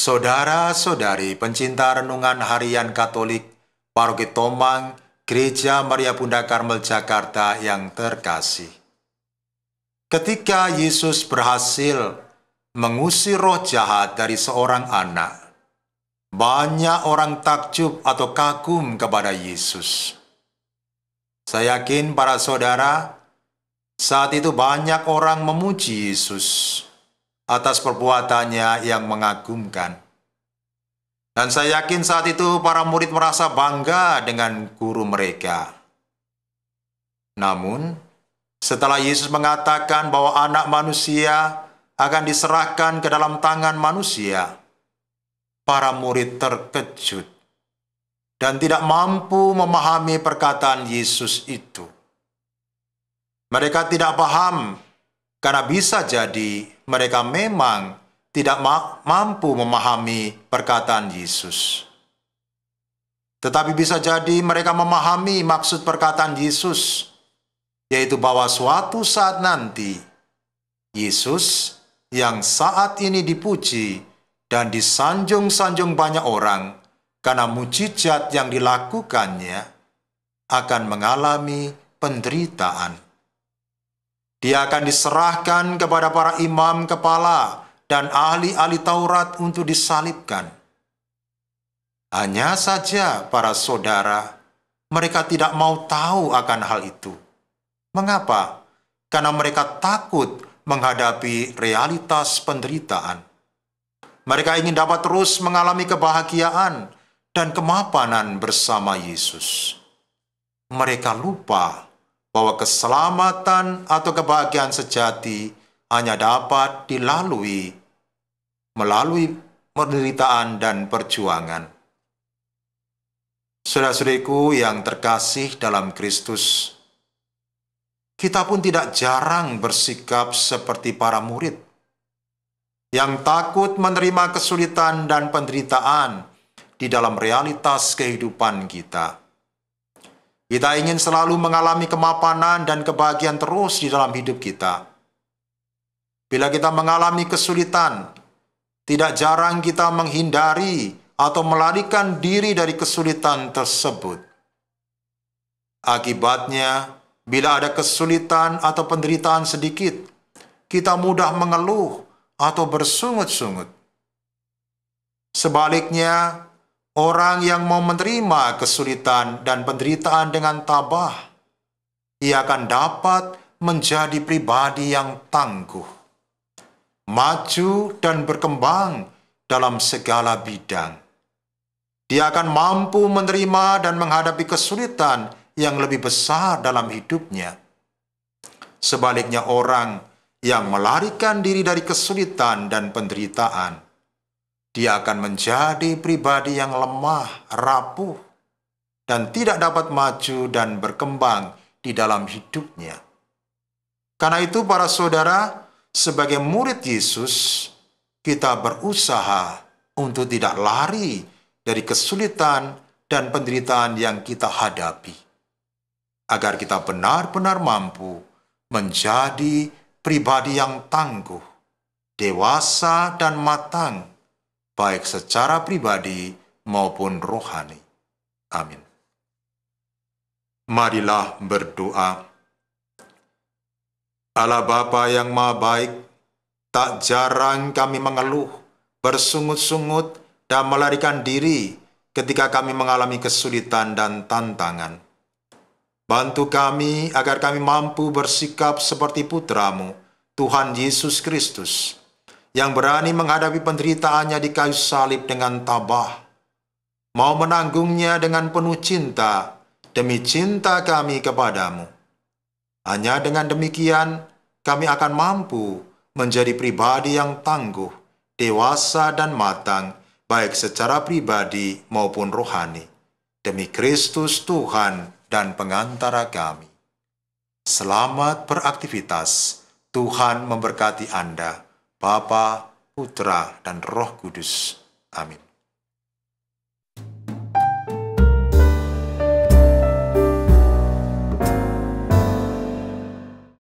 Saudara-saudari pencinta renungan harian Katolik, Paroki Tomang, Gereja Maria Bunda Karmel Jakarta yang terkasih. Ketika Yesus berhasil mengusir roh jahat dari seorang anak, banyak orang takjub atau kagum kepada Yesus. Saya yakin para saudara, saat itu banyak orang memuji Yesus atas perbuatannya yang mengagumkan. Dan saya yakin saat itu para murid merasa bangga dengan guru mereka. Namun, setelah Yesus mengatakan bahwa anak manusia akan diserahkan ke dalam tangan manusia, para murid terkejut dan tidak mampu memahami perkataan Yesus itu. Mereka tidak paham karena bisa jadi mereka memang tidak mampu memahami perkataan Yesus. Tetapi bisa jadi mereka memahami maksud perkataan Yesus, yaitu bahwa suatu saat nanti, Yesus yang saat ini dipuji dan disanjung-sanjung banyak orang karena mujizat yang dilakukannya, akan mengalami penderitaan. Dia akan diserahkan kepada para imam kepala dan ahli-ahli Taurat untuk disalibkan. Hanya saja para saudara, mereka tidak mau tahu akan hal itu. Mengapa? Karena mereka takut menghadapi realitas penderitaan. Mereka ingin dapat terus mengalami kebahagiaan dan kemapanan bersama Yesus. Mereka lupa bahwa keselamatan atau kebahagiaan sejati hanya dapat dilalui melalui penderitaan dan perjuangan. Saudara-saudariku yang terkasih dalam Kristus, kita pun tidak jarang bersikap seperti para murid yang takut menerima kesulitan dan penderitaan di dalam realitas kehidupan kita. Kita ingin selalu mengalami kemapanan dan kebahagiaan terus di dalam hidup kita. Bila kita mengalami kesulitan, tidak jarang kita menghindari atau melarikan diri dari kesulitan tersebut. Akibatnya, bila ada kesulitan atau penderitaan sedikit, kita mudah mengeluh atau bersungut-sungut. Sebaliknya, orang yang mau menerima kesulitan dan penderitaan dengan tabah, ia akan dapat menjadi pribadi yang tangguh, maju dan berkembang dalam segala bidang. Dia akan mampu menerima dan menghadapi kesulitan yang lebih besar dalam hidupnya. Sebaliknya, orang yang melarikan diri dari kesulitan dan penderitaan, dia akan menjadi pribadi yang lemah, rapuh, dan tidak dapat maju dan berkembang di dalam hidupnya. Karena itu, para saudara, sebagai murid Yesus, kita berusaha untuk tidak lari dari kesulitan dan penderitaan yang kita hadapi, agar kita benar-benar mampu menjadi pribadi yang tangguh, dewasa, dan matang, baik secara pribadi maupun rohani. Amin. Marilah berdoa. Allah Bapa yang Maha Baik, tak jarang kami mengeluh, bersungut-sungut, dan melarikan diri ketika kami mengalami kesulitan dan tantangan. Bantu kami agar kami mampu bersikap seperti putra-Mu, Tuhan Yesus Kristus, yang berani menghadapi penderitaannya di kayu salib dengan tabah, mau menanggungnya dengan penuh cinta demi cinta kami kepadamu. Hanya dengan demikian, kami akan mampu menjadi pribadi yang tangguh, dewasa, dan matang, baik secara pribadi maupun rohani, demi Kristus Tuhan dan pengantara kami. Selamat beraktivitas. Tuhan memberkati Anda, Bapa, Putra, dan Roh Kudus. Amin.